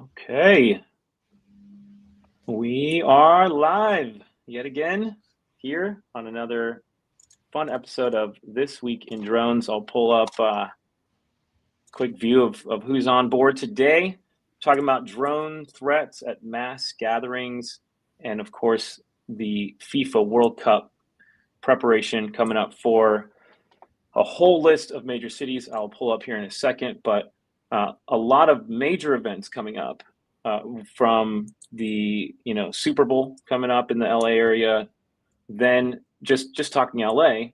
Okay, we are live yet again here on another fun episode of This Week in Drones. I'll pull up a quick view of who's on board today. Talking about drone threats at mass gatherings, and of course, the FIFA World Cup preparation coming up for a whole list of major cities I'll pull up here in a second, but a lot of major events coming up from the Super Bowl coming up in the LA area. Then just talking LA,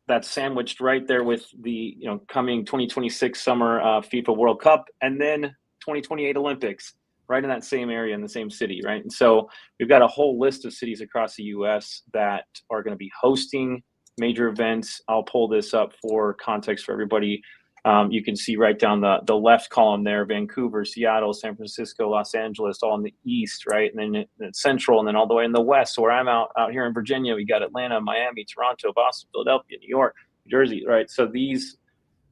that's sandwiched right there with the coming 2026 summer FIFA World Cup, and then 2028 Olympics, right in that same area in the same city, right? And so we've got a whole list of cities across the U.S. that are going to be hosting major events. I'll pull this up for context for everybody. You can see right down the left column there, Vancouver, Seattle, San Francisco, Los Angeles, all in the east, right? And then central, and then all the way in the west. So where I'm out here in Virginia, we got Atlanta, Miami, Toronto, Boston, Philadelphia, New York, New Jersey, right? So these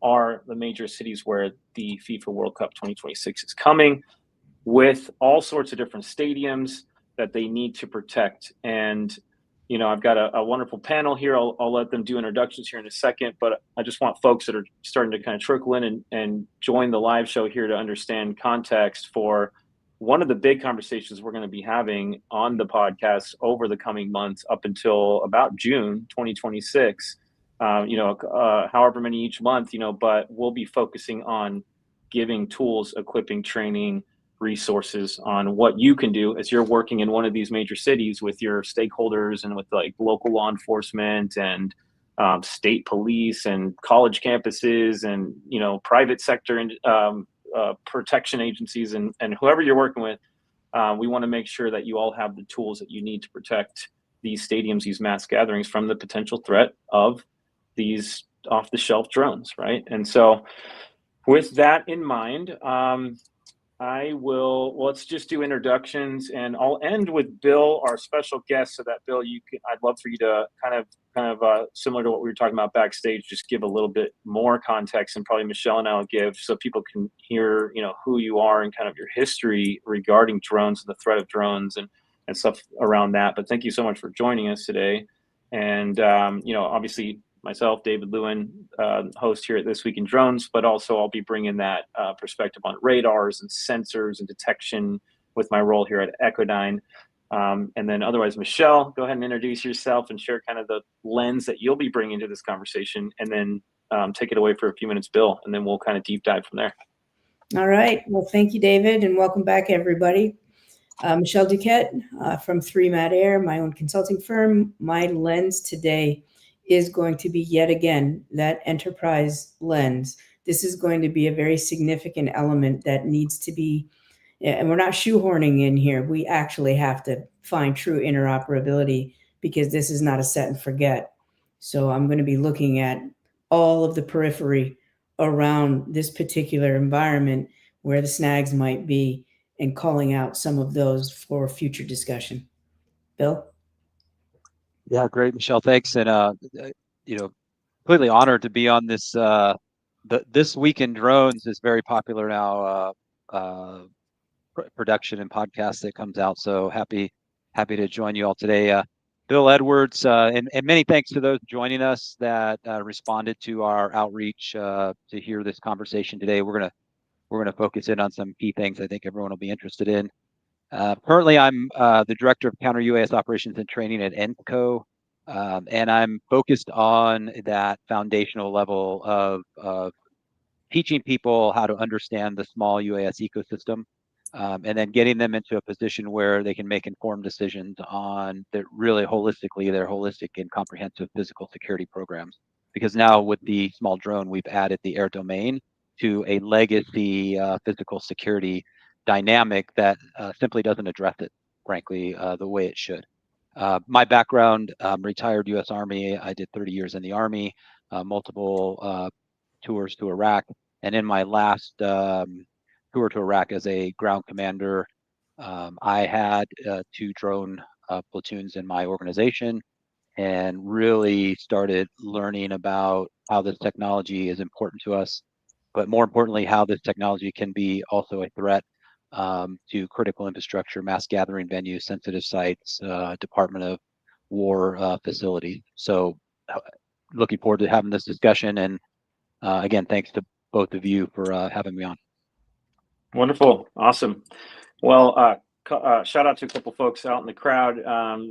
are the major cities where the FIFA World Cup 2026 is coming, with all sorts of different stadiums that they need to protect. And I've got a wonderful panel here. I'll let them do introductions here in a second, but I just want folks that are starting to kind of trickle in and join the live show here to understand context for one of the big conversations we're going to be having on the podcast over the coming months up until about June 2026. However many each month, but we'll be focusing on giving tools, equipping, training, resources on what you can do as you're working in one of these major cities with your stakeholders and with like local law enforcement and state police and college campuses and private sector and protection agencies and whoever you're working with. We want to make sure that you all have the tools that you need to protect these stadiums, these mass gatherings, from the potential threat of these off-the-shelf drones, right? And so with that in mind, let's just do introductions, and I'll end with Bill, our special guest, so that Bill, I'd love for you to kind of similar to what we were talking about backstage, just give a little bit more context, and probably Michelle and I will give, so people can hear, who you are and kind of your history regarding drones and the threat of drones and stuff around that. But thank you so much for joining us today. And, obviously, myself, David Lewin, host here at This Week in Drones, but also I'll be bringing that perspective on radars and sensors and detection with my role here at Echodyne. And then otherwise, Michelle, go ahead and introduce yourself and share kind of the lens that you'll be bringing to this conversation, and then take it away for a few minutes, Bill, and then we'll kind of deep dive from there. All right. Well, thank you, David, and welcome back, everybody. Michelle Duquette from 3Mat Air, my own consulting firm. My lens today is going to be yet again that enterprise lens. This is going to be a very significant element that needs to be, and we're not shoehorning in here. We actually have to find true interoperability, because this is not a set and forget. So I'm going to be looking at all of the periphery around this particular environment, where the snags might be, and calling out some of those for future discussion. Bill? Yeah, great, Michelle. Thanks. And, completely honored to be on this. This Week in Drones is very popular now, production and podcast that comes out. So happy to join you all today. Bill Edwards, and many thanks to those joining us that responded to our outreach to hear this conversation today. We're gonna focus in on some key things I think everyone will be interested in. Currently, I'm the Director of Counter-UAS Operations and Training at ENCO, and I'm focused on that foundational level of teaching people how to understand the small UAS ecosystem, and then getting them into a position where they can make informed decisions on their holistic and comprehensive physical security programs. Because now with the small drone, we've added the air domain to a legacy physical security dynamic that simply doesn't address it, frankly, the way it should. My background, retired U.S. Army. I did 30 years in the Army, multiple tours to Iraq. And in my last tour to Iraq as a ground commander, I had 2 drone platoons in my organization, and really started learning about how this technology is important to us, but more importantly, how this technology can be also a threat to critical infrastructure, mass gathering venues, sensitive sites, Department of War facilities. So looking forward to having this discussion. And again, thanks to both of you for having me on. Wonderful. Awesome. Well, shout out to a couple folks out in the crowd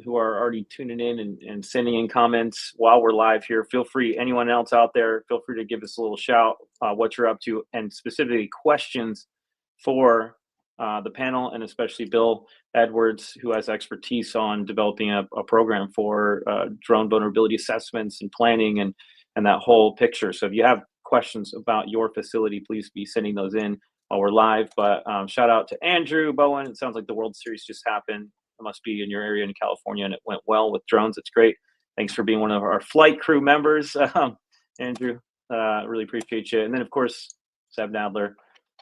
who are already tuning in and sending in comments while we're live here. Feel free, anyone else out there, feel free to give us a little shout what you're up to, and specifically questions for the panel, and especially Bill Edwards, who has expertise on developing a program for drone vulnerability assessments and planning and that whole picture. So if you have questions about your facility, please be sending those in while we're live. But shout out to Andrew Bowen. It sounds like the World Series just happened. It must be in your area in California, and it went well with drones. It's great. Thanks for being one of our flight crew members, Andrew. Really appreciate you. And then, of course, Zeb Nadler.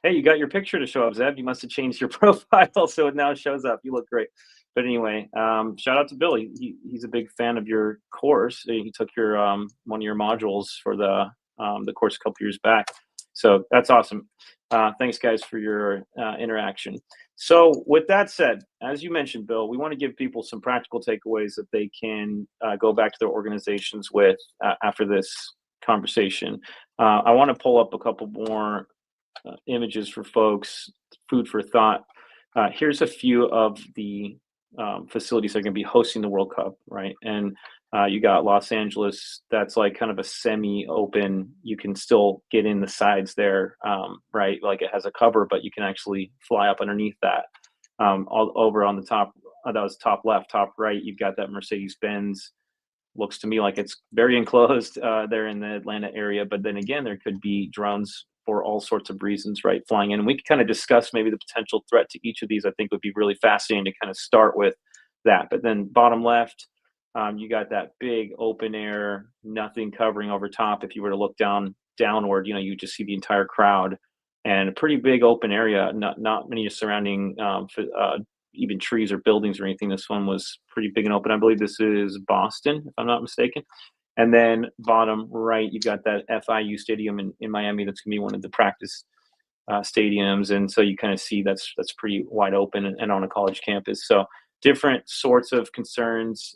Hey, you got your picture to show up, Zeb. You must have changed your profile so it now shows up. You look great. But anyway, shout out to Billy. He's a big fan of your course. He took your one of your modules for the course a couple years back. So that's awesome. Thanks, guys, for your interaction. So with that said, as you mentioned, Bill, we want to give people some practical takeaways that they can go back to their organizations with after this conversation. I want to pull up a couple more images for folks, food for thought. Here's a few of the facilities that are going to be hosting the World Cup, right? And you got Los Angeles, that's like kind of a semi-open, you can still get in the sides there, right? Like it has a cover, but you can actually fly up underneath that. All over on the top, that was top left, top right, you've got that Mercedes-Benz. Looks to me like it's very enclosed there in the Atlanta area, but then again, there could be drones for all sorts of reasons, right, flying in. And we could kind of discuss maybe the potential threat to each of these. I think would be really fascinating to kind of start with that. But then bottom left, you got that big open air, nothing covering over top. If you were to look downward, you just see the entire crowd, and a pretty big open area. Not many surrounding even trees or buildings or anything. This one was pretty big and open. I believe this is Boston, if I'm not mistaken. And then bottom right, you've got that FIU stadium in Miami. That's gonna be one of the practice stadiums, and so you kind of see that's pretty wide open and on a college campus. So different sorts of concerns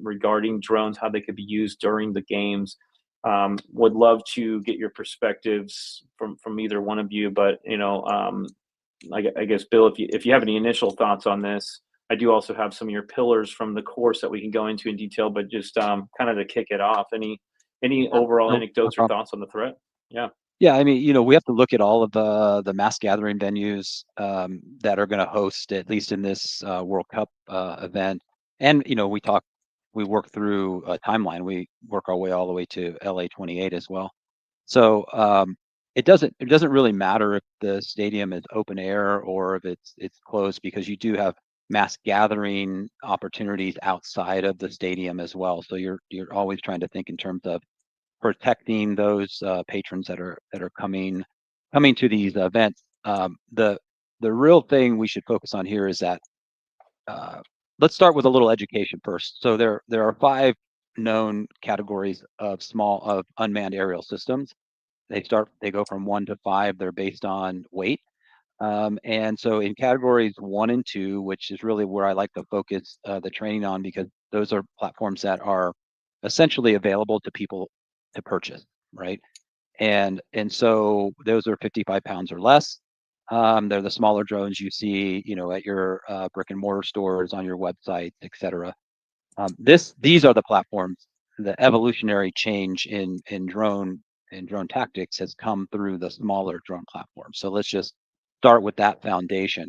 regarding drones, how they could be used during the games. Would love to get your perspectives from either one of you, but I guess Bill, if you have any initial thoughts on this. I do also have some of your pillars from the course that we can go into in detail, but just kind of to kick it off, any overall anecdotes or thoughts on the threat? Yeah. Yeah, I mean, we have to look at all of the mass gathering venues that are going to host, at least in this World Cup event. And we work through a timeline. We work our way all the way to LA 28 as well. So it doesn't really matter if the stadium is open air or if it's closed, because you do have mass gathering opportunities outside of the stadium as well. So you're always trying to think in terms of protecting those patrons that are coming to these events. The real thing we should focus on here is that let's start with a little education first. So there are 5 known categories of unmanned aerial systems. They go from 1 to 5. They're based on weight. And so in categories 1 and 2, which is really where I like to focus the training on, because those are platforms that are essentially available to people to purchase, right? And so those are 55 pounds or less. They're the smaller drones you see, at your brick and mortar stores, on your website, etc. These are the platforms. The evolutionary change in drone tactics has come through the smaller drone platform. So let's just start with that foundation.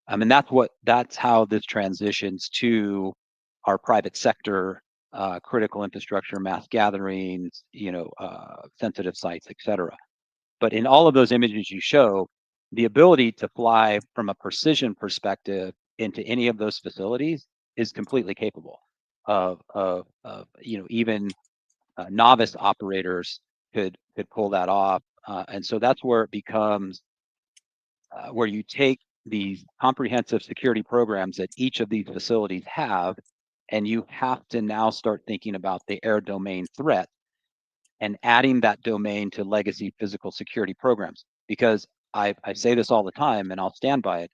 And that's how this transitions to our private sector, critical infrastructure, mass gatherings, sensitive sites, etc. But in all of those images you show, the ability to fly from a precision perspective into any of those facilities is completely capable of even novice operators could pull that off. And so that's where it becomes where you take these comprehensive security programs that each of these facilities have, and you have to now start thinking about the air domain threat and adding that domain to legacy physical security programs. Because I say this all the time, and I'll stand by it,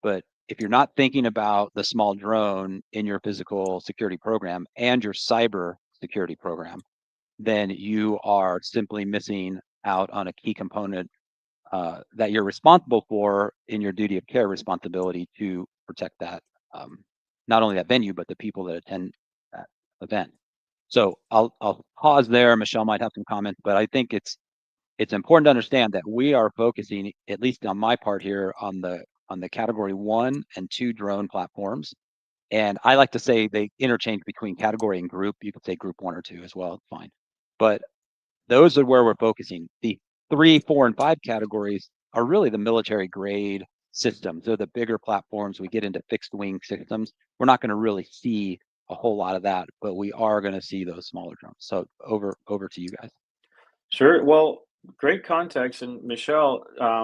But if you're not thinking about the small drone in your physical security program and your cyber security program, then you are simply missing out on a key component that you're responsible for in your duty of care responsibility to protect that, not only that venue, but the people that attend that event. So I'll pause there. Michelle might have some comments, but I think it's important to understand that we are focusing, at least on my part here, on the category 1 and 2 drone platforms. And I like to say they interchange between category and group. You could say group 1 or 2 as well, it's fine. But those are where we're focusing. The 3, 4, and 5 categories are really the military grade systems. They're the bigger platforms. We get into fixed wing systems. We're not going to really see a whole lot of that, but we are going to see those smaller drones. So over to you guys. Sure. Well, great context. And Michelle,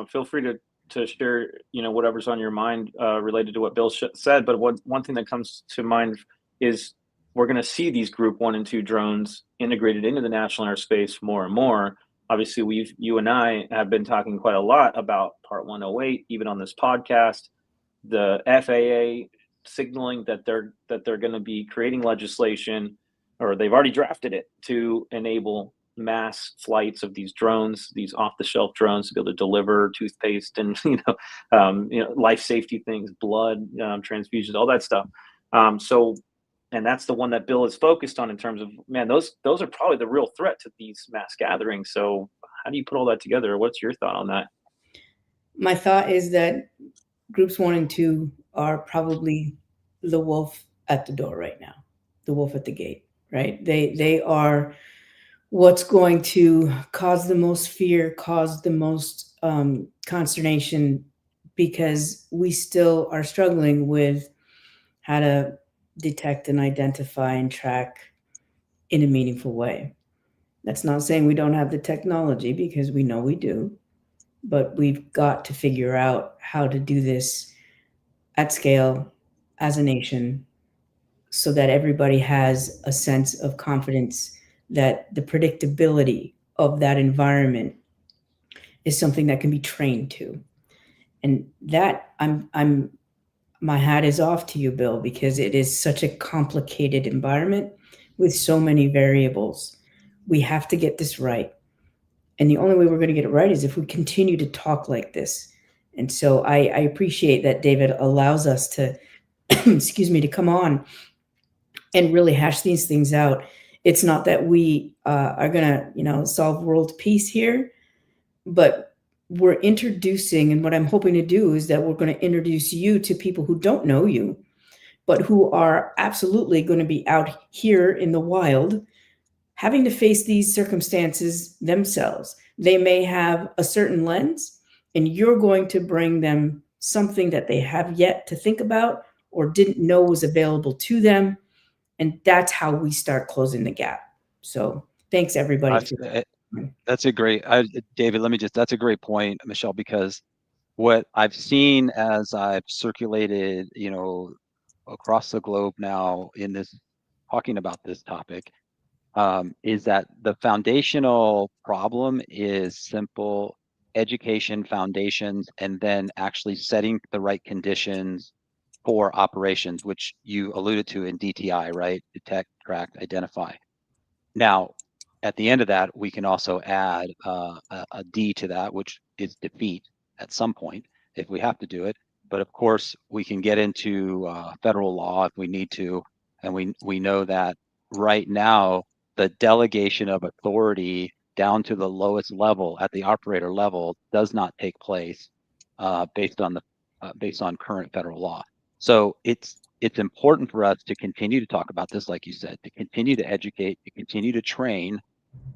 feel free to share, whatever's on your mind related to what Bill said. But one thing that comes to mind is we're going to see these Group 1 and 2 drones integrated into the national airspace more and more. Obviously, you and I have been talking quite a lot about Part 108, even on this podcast. The FAA signaling that they're going to be creating legislation, or they've already drafted it, to enable mass flights of these drones, these off-the-shelf drones, to be able to deliver toothpaste and life safety things, blood transfusions, all that stuff. And that's the one that Bill is focused on in terms of, man, those are probably the real threat to these mass gatherings. So how do you put all that together? What's your thought on that? My thought is that groups 1 and 2 are probably the wolf at the door right now, the wolf at the gate, right? They are what's going to cause the most fear, cause the most consternation, because we still are struggling with how to detect and identify and track in a meaningful way. That's not saying we don't have the technology, because we know we do, but we've got to figure out how to do this at scale as a nation so that everybody has a sense of confidence that the predictability of that environment is something that can be trained to. And that I'm my hat is off to you, Bill, because it is such a complicated environment with so many variables. We have to get this right. And the only way we're going to get it right is if we continue to talk like this. And so I appreciate that David allows us to, excuse me, to come on and really hash these things out. It's not that we are going to, solve world peace here, but we're introducing, and what I'm hoping to do is that we're going to introduce you to people who don't know you, but who are absolutely going to be out here in the wild having to face these circumstances themselves. They may have a certain lens, and you're going to bring them something that they have yet to think about or didn't know was available to them. And that's how we start closing the gap. So thanks, everybody. That's a great, David, that's a great point, Michelle, because what I've seen as I've circulated, across the globe now in this, talking about this topic, is that the foundational problem is simple education foundations, and then actually setting the right conditions for operations, which you alluded to in DTI, right? Detect, track, identify. Now, at the end of that, we can also add a D to that, which is defeat at some point if we have to do it. But of course, we can get into federal law if we need to. And we know that right now, the delegation of authority down to the lowest level at the operator level does not take place based on current federal law. So it's important for us to continue to talk about this, like you said, to continue to educate, to continue to train,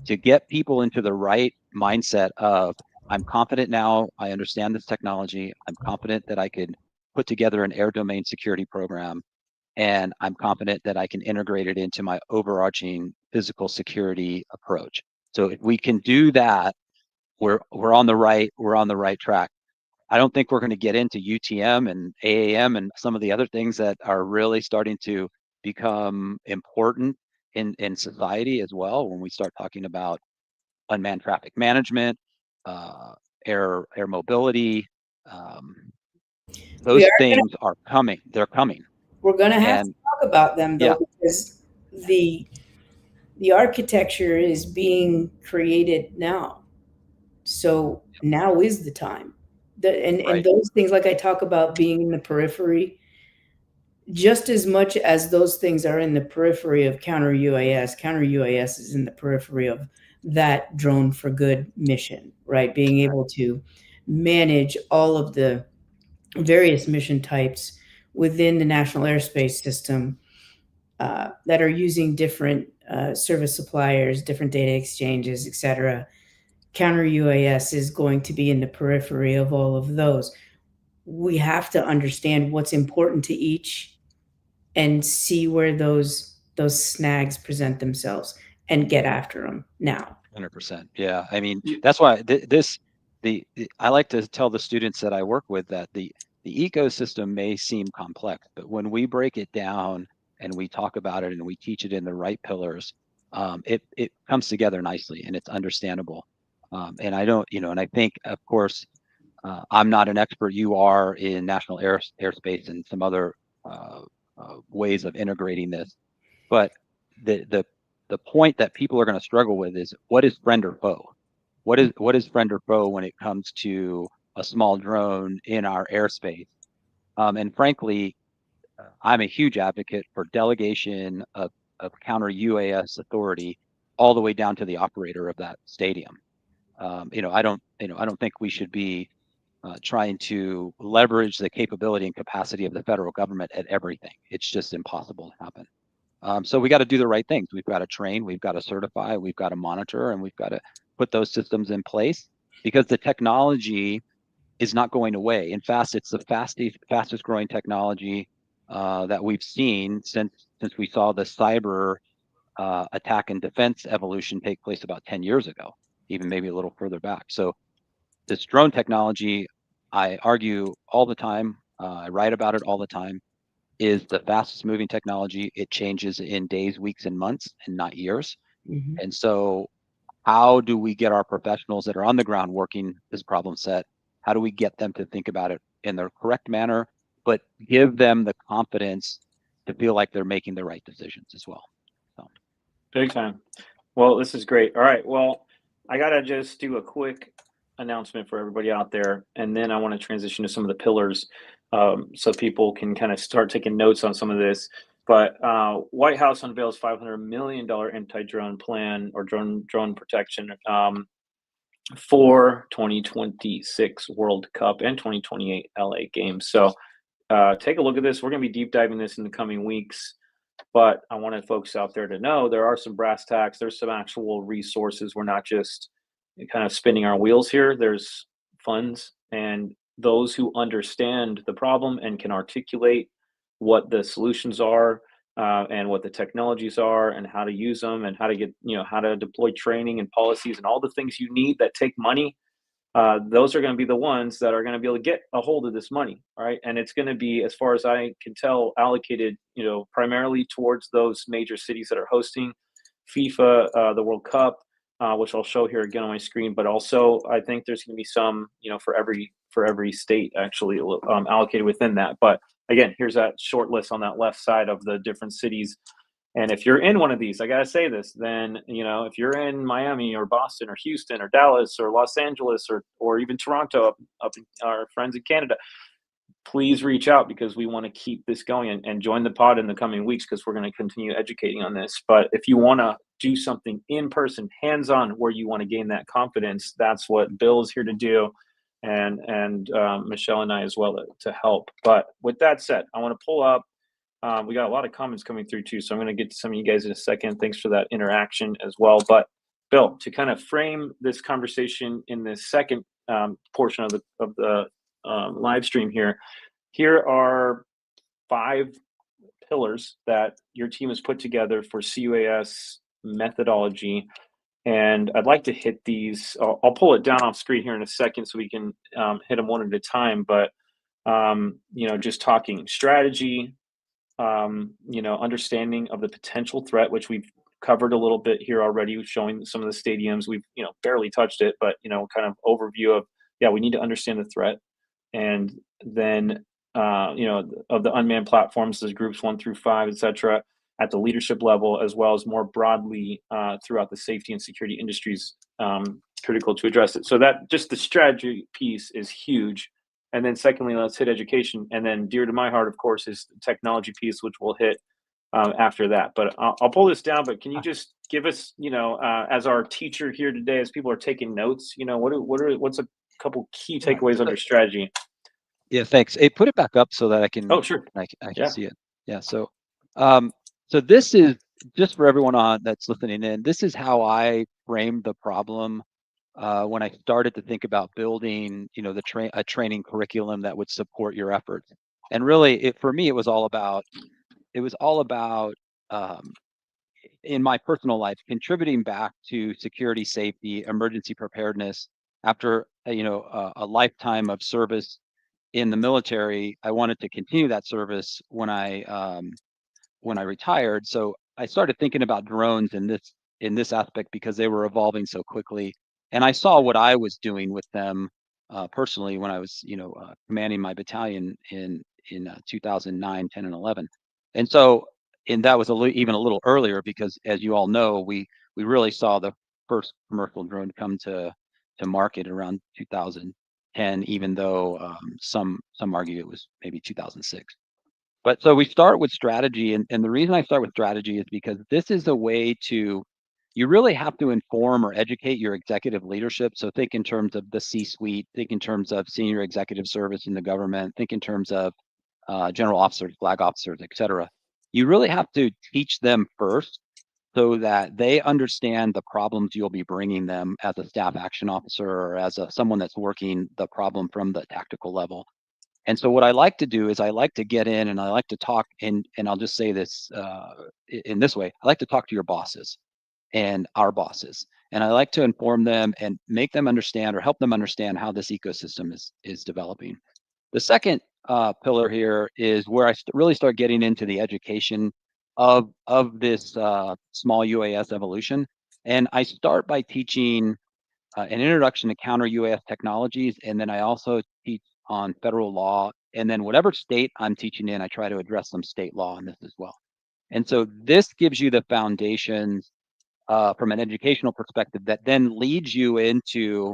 to get people into the right mindset of, I'm confident now, I understand this technology, I'm confident that I could put together an air domain security program, and I'm confident that I can integrate it into my overarching physical security approach. So if we can do that, we're on the right track. I don't think we're going to get into UTM and AAM and some of the other things that are really starting to become important in society as well when we start talking about unmanned traffic management, air mobility, We Those are gonna, things are coming. They're coming. we're going to have to And talk about them yeah, though, because the architecture is being created now. So now is the time. And right. those things, like I talk about being in the periphery, just as much as those things are in the periphery of counter UAS is in the periphery of that drone for good mission, right? Being able to manage all of the various mission types within the national airspace system that are using different service suppliers, different data exchanges, et cetera. Counter UAS is going to be in the periphery of all of those. We have to understand what's important to each and see where those snags present themselves and get after them now. 100%. Yeah. I mean, that's why I like to tell the students that I work with that the ecosystem may seem complex, but when we break it down and we talk about it and we teach it in the right pillars, it comes together nicely and it's understandable. And I don't, and I think, of course, I'm not an expert. You are in national airspace and some other uh, ways of integrating this, but the the the point that people are going to struggle with is what is friend or foe? What is friend or foe when it comes to a small drone in our airspace? And frankly, I'm a huge advocate for delegation of counter UAS authority all the way down to the operator of that stadium. I don't think we should be trying to leverage the capability and capacity of the federal government at everything. It's just impossible to happen. So we got to do the right things. We've got to train, we've got to certify, we've got to monitor, and we've got to put those systems in place because the technology is not going away. In fact, it's the fastest growing technology that we've seen since we saw the cyber attack and defense evolution take place about 10 years ago, even maybe a little further back. So this drone technology, I argue all the time, I write about it all the time, is the fastest moving technology. It changes in days, weeks, and months, and not years. Mm-hmm. And so, how do we get our professionals that are on the ground working this problem set? How do we get them to think about it in the correct manner, but give them the confidence to feel like they're making the right decisions as well? So, Big time. Well, this is great. All right. Well, I got to just do a quick announcement for everybody out there, and then I want to transition to some of the pillars so people can kind of start taking notes on some of this. But White House unveils $500 million anti-drone plan or drone protection for 2026 World Cup and 2028 LA games. So take a look at this. We're going to be deep diving this in the coming weeks. But I wanted folks out there to know there are some brass tacks. There's some actual resources. We're not just kind of spinning our wheels here. There's funds and those who understand the problem and can articulate what the solutions are and what the technologies are and how to use them and how to get, how to deploy training and policies and all the things you need that take money. Those are going to be the ones that are going to be able to get a hold of this money, all right? And it's going to be, as far as I can tell, allocated, primarily towards those major cities that are hosting FIFA, the World Cup, which I'll show here again on my screen. But also, I think there's going to be some, for every state actually allocated within that. But again, here's that short list on that left side of the different cities. And if you're in one of these, I gotta say this, then if you're in Miami or Boston or Houston or Dallas or Los Angeles or even Toronto up in our friends in Canada, please reach out because we want to keep this going and join the pod in the coming weeks because we're going to continue educating on this. But if you want to do something in person, hands-on, where you want to gain that confidence, that's what Bill is here to do, and Michelle and I as well to help. But with that said, I want to pull up. We got a lot of comments coming through too, so I'm going to get to some of you guys in a second. Thanks for that interaction as well. But Bill, to kind of frame this conversation in this second portion of the live stream here, here are 5 pillars that your team has put together for CUAS methodology. And I'd like to hit these. I'll pull it down off screen here in a second so we can hit them one at a time. But just talking strategy, understanding of the potential threat, which we've covered a little bit here already, showing some of the stadiums. We've, barely touched it, but, kind of overview of, yeah, we need to understand the threat. and then of the unmanned platforms, there's groups 1 through 5, etc., at the leadership level, as well as more broadly throughout the safety and security industries, critical to address it. So that just the strategy piece is huge. And then secondly, let's hit education. And then dear to my heart, of course, is the technology piece, which we'll hit after that. But I'll pull this down. But can you just give us, as our teacher here today, as people are taking notes, what's a couple key Right. takeaways under strategy? Yeah, thanks. Hey, put it back up so that I can Oh, sure. I can Yeah. see it. Yeah. So this is just for everyone on that's listening in. This is how I framed the problem when I started to think about building, a training curriculum that would support your efforts. And really, for me, it was all about um, in my personal life contributing back to security, safety, emergency preparedness after a lifetime of service in the military. I wanted to continue that service when I retired. So I started thinking about drones in this aspect because they were evolving so quickly, and I saw what I was doing with them personally when I was commanding my battalion in 2009, 10, and 11, and so and that was even a little earlier because, as you all know, we really saw the first commercial drone come to market around 2010, even though some argue it was maybe 2006. But so we start with strategy, and the reason I start with strategy is because this is a way you really have to inform or educate your executive leadership. So think in terms of the C-suite, think in terms of senior executive service in the government, think in terms of general officers, flag officers, et cetera. You really have to teach them first so that they understand the problems you'll be bringing them as a staff action officer or as someone that's working the problem from the tactical level. And so what I like to do is I like to get in and I like to talk, and I'll just say this in this way. I like to talk to your bosses and our bosses, and I like to inform them and make them understand or help them understand how this ecosystem is developing. The second pillar here is where I really start getting into the education of this small UAS evolution, and I start by teaching an introduction to counter UAS technologies, and then I also teach on federal law, and then whatever state I'm teaching in, I try to address some state law in this as well. And so this gives you the foundations from an educational perspective that then leads you into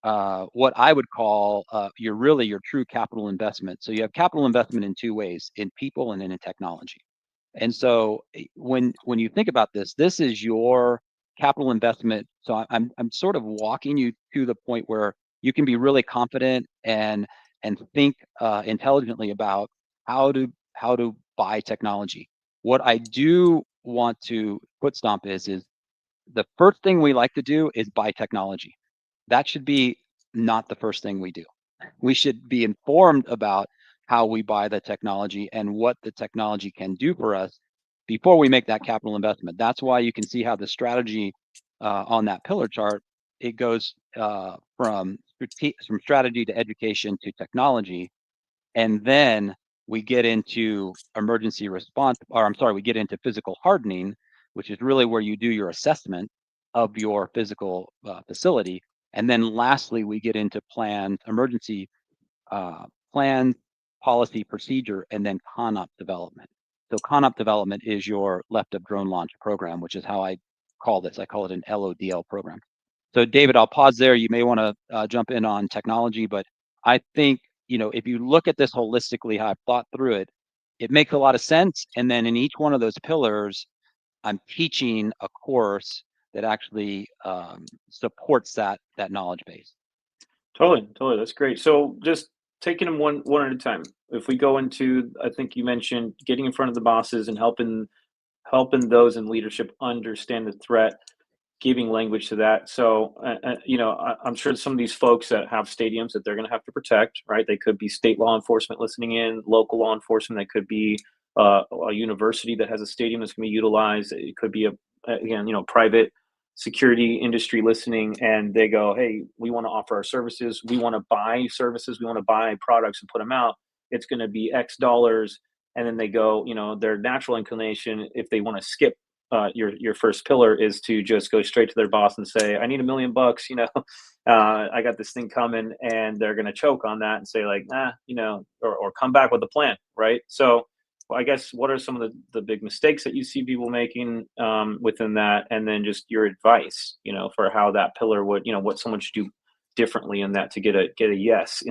what I would call your true capital investment. So you have capital investment in two ways: in people and in technology. And so when you think about this, this is your capital investment. So I'm sort of walking you to the point where you can be really confident and think intelligently about how to buy technology. What I do want to put stomp is the first thing we like to do is buy technology. That should be not the first thing we do. We should be informed about how we buy the technology and what the technology can do for us before we make that capital investment. That's why you can see how the strategy on that pillar chart, it goes from strategy to education to technology. And then we get into emergency response, or I'm sorry, we get into physical hardening, which is really where you do your assessment of your physical facility. And then lastly, we get into emergency plan, policy, procedure, and then CONOP development. So CONOP development is your left of drone launch program, which is how I call this. I call it an LODL program. So David, I'll pause there. You may want to jump in on technology, but I think, if you look at this holistically, how I've thought through it, it makes a lot of sense. And then in each one of those pillars, I'm teaching a course that actually supports that knowledge base. Totally. That's great. So just taking them one at a time. If we go into, I think you mentioned getting in front of the bosses and helping those in leadership understand the threat, giving language to that. So, I'm sure some of these folks that have stadiums that they're going to have to protect, right? They could be state law enforcement listening in, local law enforcement. They could be a university that has a stadium that's going to be utilized. It could be again, private security industry listening, and they go, "Hey, we want to offer our services. We want to buy services. We want to buy products and put them out. It's going to be X dollars." And then they go, their natural inclination, if they want to skip your first pillar is to just go straight to their boss and say, I need $1 million, I got this thing coming, and they're going to choke on that and say like, or come back with a plan. Right. So well, I guess what are some of the big mistakes that you see people making within that? And then just your advice, for how that pillar would, what someone should do differently in that to get a yes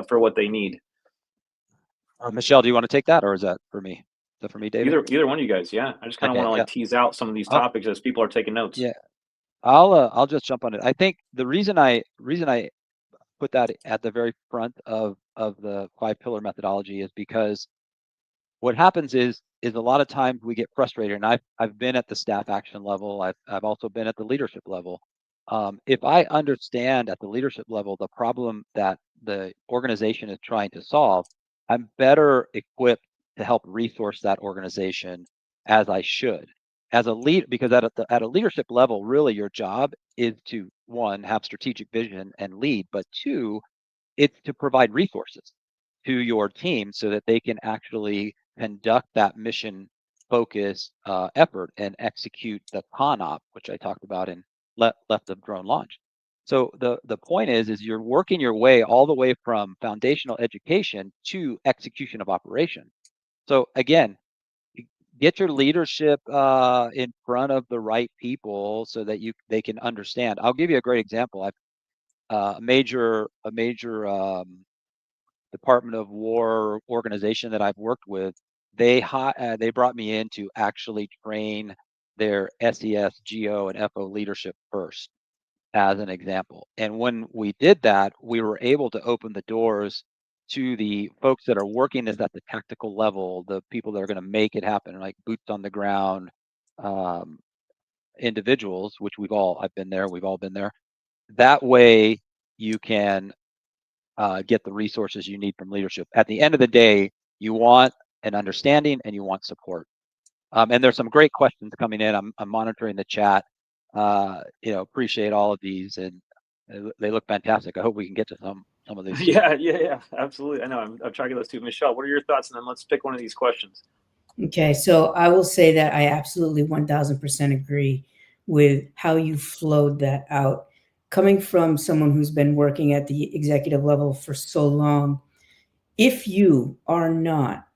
for what they need. Michelle, do you want to take that, or is that for me? Is that for me, David? Either one of you guys. Yeah. I just kind of Okay, want to yeah. tease out some of these I'll, topics as people are taking notes. yeah, I'll just jump on it. I think the reason I put that at the very front of the 5-pillar methodology is because what happens is a lot of times we get frustrated, and I've been at the staff action level. I've also been at the leadership level. If I understand at the leadership level the problem that the organization is trying to solve, I'm better equipped to help resource that organization as I should. As a lead, because at a leadership level, really your job is to, one, have strategic vision and lead, but two, it's to provide resources to your team so that they can actually conduct that mission focused effort and execute the CONOP, which I talked about in left of drone launch. So the point is you're working your way all the way from foundational education to execution of operation. So again, get your leadership in front of the right people so that they can understand. I'll give you a great example. A major Department of War organization that I've worked with, they brought me in to actually train their SES, GO, and FO leadership first, as an example. And when we did that, we were able to open the doors to the folks that are working this at the tactical level, the people that are going to make it happen, like boots on the ground individuals, which we've all been there. That way you can get the resources you need from leadership. At the end of the day, you want an understanding and you want support. And there's some great questions coming in. I'm monitoring the chat. Appreciate all of these, and they look fantastic. I hope we can get to some of these. Yeah, absolutely. I know. I'm tracking those too. Michelle, what are your thoughts? And then let's pick one of these questions. Okay, so I will say that I absolutely 1000% agree with how you flowed that out. Coming from someone who's been working at the executive level for so long, if you are not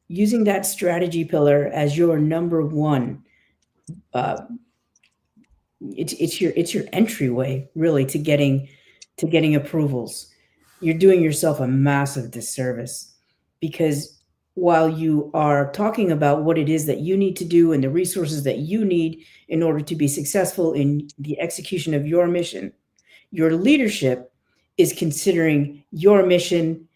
using that strategy pillar as your number one, it's your entryway really to getting approvals. You're doing yourself a massive disservice, because while you are talking about what it is that you need to do and the resources that you need in order to be successful in the execution of your mission, your leadership is considering your mission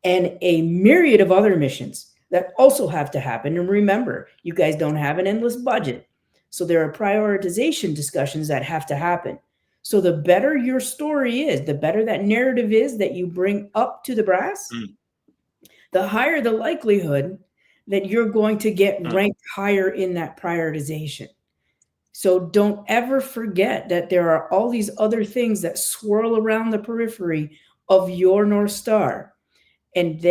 and a myriad of other missions that also have to happen. And remember, you guys don't have an endless budget. So there are prioritization discussions that have to happen. So the better your story is, the better that narrative is that you bring up to the brass, the higher the likelihood that you're going to get ranked higher in that prioritization. So don't ever forget that there are all these other things that swirl around the periphery of your North Star, and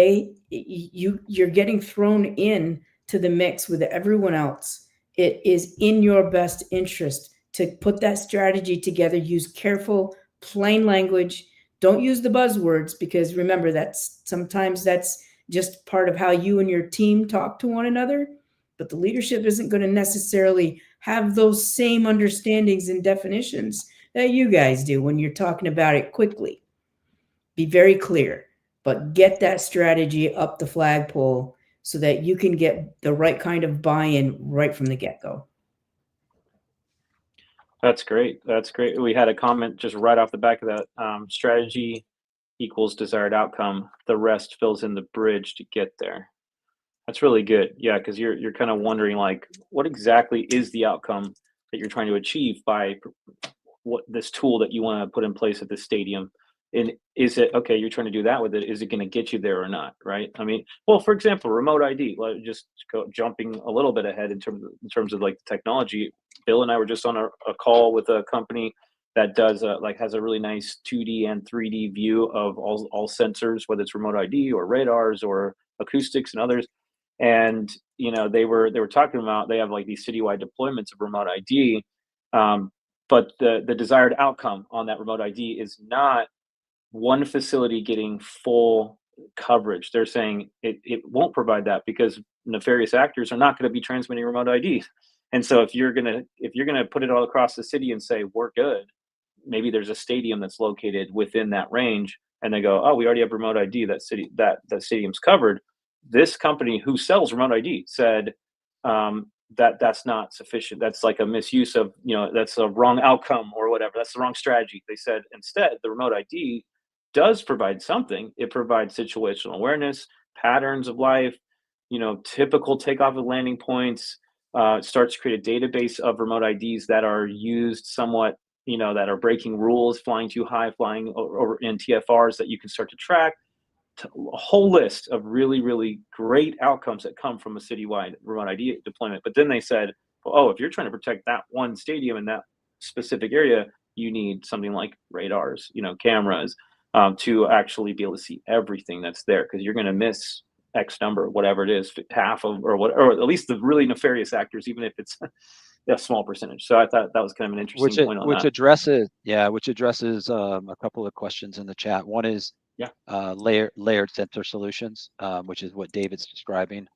you're getting thrown in to the mix with everyone else. It is in your best interest to put that strategy together. Use careful, plain language. Don't use the buzzwords, because remember, sometimes that's just part of how you and your team talk to one another. But the leadership isn't going to necessarily have those same understandings and definitions that you guys do when you're talking about it quickly. Be very clear, but get that strategy up the flagpole so that you can get the right kind of buy-in right from the get-go. That's great. That's great. We had a comment just right off the back of that. Strategy equals desired outcome. The rest fills in the bridge to get there. That's really good. Yeah, because you're kind of wondering, like, what exactly is the outcome that you're trying to achieve by what this tool that you want to put in place at the stadium. And is it okay? You're trying to do that with it. Is it going to get you there or not? Right. I mean, well, for example, remote ID. Just jumping a little bit ahead in terms of like the technology. Bill and I were just on a call with a company that does has a really nice 2D and 3D view of all sensors, whether it's remote ID or radars or acoustics and others. And they were talking about, they have like these citywide deployments of remote ID, but the desired outcome on that remote ID is not one facility getting full coverage. They're saying it won't provide that because nefarious actors are not going to be transmitting remote IDs. And so if you're gonna put it all across the city and say we're good, maybe there's a stadium that's located within that range, and they go, oh, we already have remote ID. That stadium's covered. This company who sells remote ID said that's not sufficient. That's like a misuse of, that's a wrong outcome or whatever. That's the wrong strategy. They said instead the remote ID does provide something. It provides situational awareness, patterns of life, typical takeoff and landing points. It starts to create a database of remote IDs that are used somewhat, that are breaking rules, flying too high, flying over in TFRs that you can start to track. A whole list of really, really great outcomes that come from a citywide remote ID deployment. But then they said, well, oh, if you're trying to protect that one stadium in that specific area, you need something like radars, cameras, to actually be able to see everything that's there, because you're going to miss X number, whatever it is, half of, or at least the really nefarious actors, even if it's a small percentage. So I thought that was kind of an interesting point on which that. addresses a couple of questions in the chat. One is layered sensor solutions, which is what David's describing.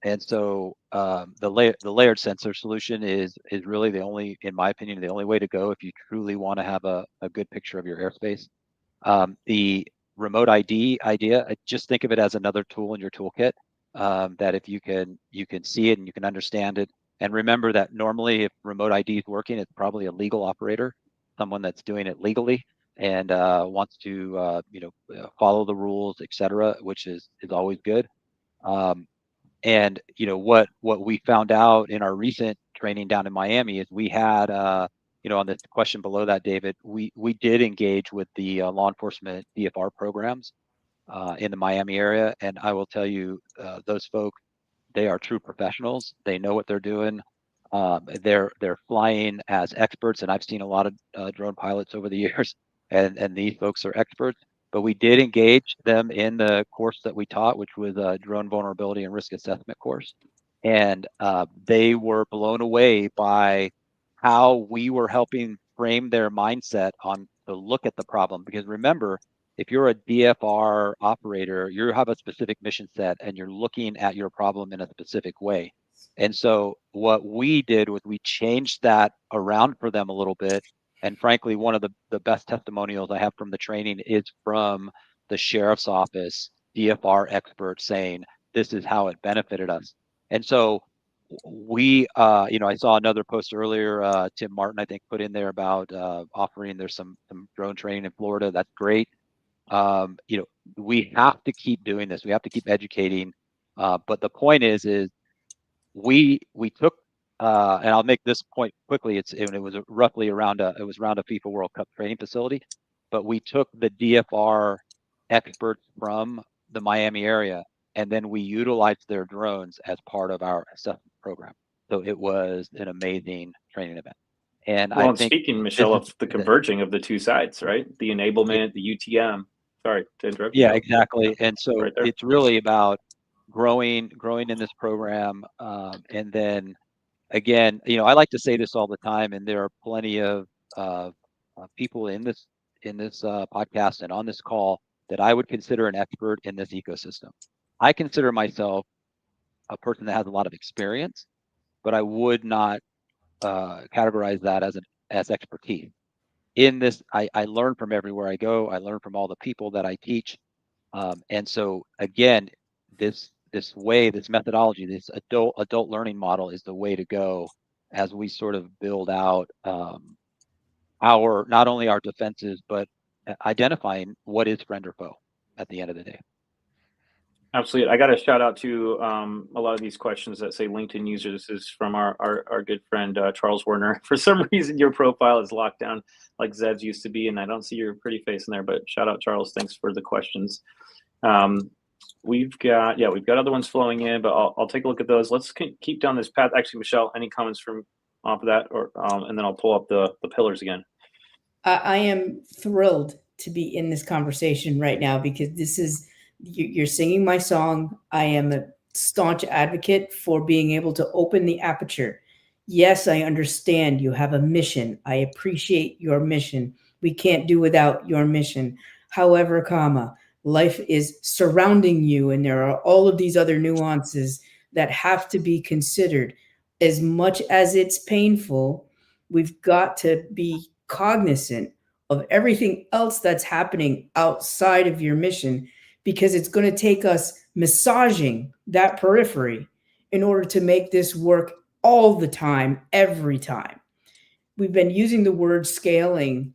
And so the layered sensor solution is really the only, in my opinion, the only way to go if you truly want to have a good picture of your airspace. The remote ID idea, just think of it as another tool in your toolkit, that if you can see it and you can understand it. And remember that normally if remote ID is working, it's probably a legal operator, someone that's doing it legally and wants to follow the rules, etc., which is always good. And what we found out in our recent training down in Miami is we had on the question below that, David, we did engage with the law enforcement DFR programs in the Miami area, and I will tell you, those folks, they are true professionals. They know what they're doing. They're flying as experts, and I've seen a lot of drone pilots over the years, and these folks are experts. But we did engage them in the course that we taught, which was a drone vulnerability and risk assessment course, and they were blown away by how we were helping frame their mindset on to look at the problem. Because remember, if you're a DFR operator, you have a specific mission set and you're looking at your problem in a specific way. And so what we did was we changed that around for them a little bit. And frankly, one of the best testimonials I have from the training is from the sheriff's office DFR expert saying, this is how it benefited us. And so we, I saw another post earlier, Tim Martin, I think, put in there about offering, there's some drone training in Florida. That's great. We have to keep doing this. We have to keep educating. But the point is we took, and I'll make this point quickly. It was roughly around a FIFA World Cup training facility, but we took the DFR experts from the Miami area, and then we utilized their drones as part of our assessment program. So it was an amazing training event. And well, I think speaking, Michelle, of the converging of the two sides, right? The enablement, the UTM. Sorry to interrupt you. Yeah, exactly. And so it's really about growing in this program. And then again, I like to say this all the time, and there are plenty of people in this podcast and on this call that I would consider an expert in this ecosystem. I consider myself a person that has a lot of experience, but I would not categorize that as expertise. In this, I learn from everywhere I go. I learn from all the people that I teach. And so again, this methodology, this adult learning model is the way to go as we sort of build out not only our defenses, but identifying what is friend or foe at the end of the day. Absolutely. I got a shout out to a lot of these questions that say LinkedIn user. This is from our good friend, Charles Werner. For some reason, your profile is locked down like Zed's used to be, and I don't see your pretty face in there, but shout out, Charles. Thanks for the questions. We've got other ones flowing in, but I'll take a look at those. Let's keep down this path. Actually, Michelle, any comments from off of that, or and then I'll pull up the pillars again. I am thrilled to be in this conversation right now, because this is, you're singing my song. I am staunch advocate for being able to open the aperture. Yes, I understand you have a mission. I appreciate your mission. We can't do without your mission. However, comma, life is surrounding you, and there are all of these other nuances that have to be considered. As much as it's painful, we've got to be cognizant of everything else that's happening outside of your mission, because it's going to take us massaging that periphery in order to make this work all the time, every time. We've been using the word scaling,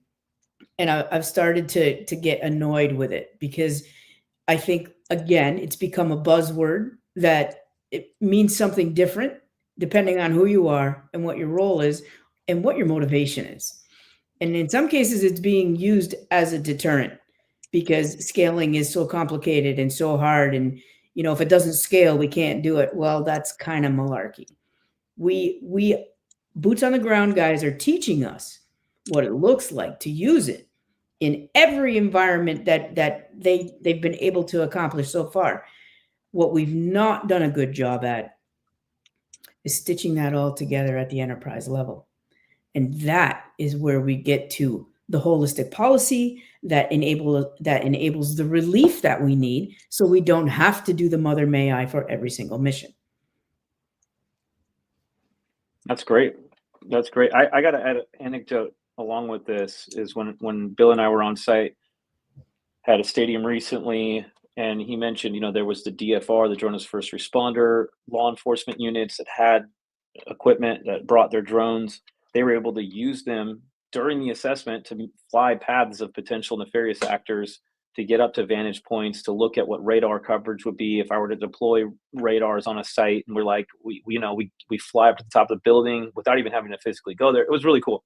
and I've started to get annoyed with it, because I think, again, it's become a buzzword that it means something different depending on who you are and what your role is and what your motivation is. And in some cases, it's being used as a deterrent, because scaling is so complicated and so hard. And, if it doesn't scale, we can't do it. Well, that's kind of malarkey. We boots on the ground guys are teaching us what it looks like to use it in every environment that they've been able to accomplish so far. What we've not done a good job at is stitching that all together at the enterprise level. And that is where we get to the holistic policy that enables the relief that we need, so we don't have to do the mother may I for every single mission. That's great. That's great. I got to add an anecdote along with this. Is when Bill and I were on site, had a stadium recently, and he mentioned, there was the DFR, the drone as first responder law enforcement units that had equipment that brought their drones. They were able to use them during the assessment to fly paths of potential nefarious actors, to get up to vantage points, to look at what radar coverage would be if I were to deploy radars on a site. And we're like, we fly up to the top of the building without even having to physically go there. It was really cool.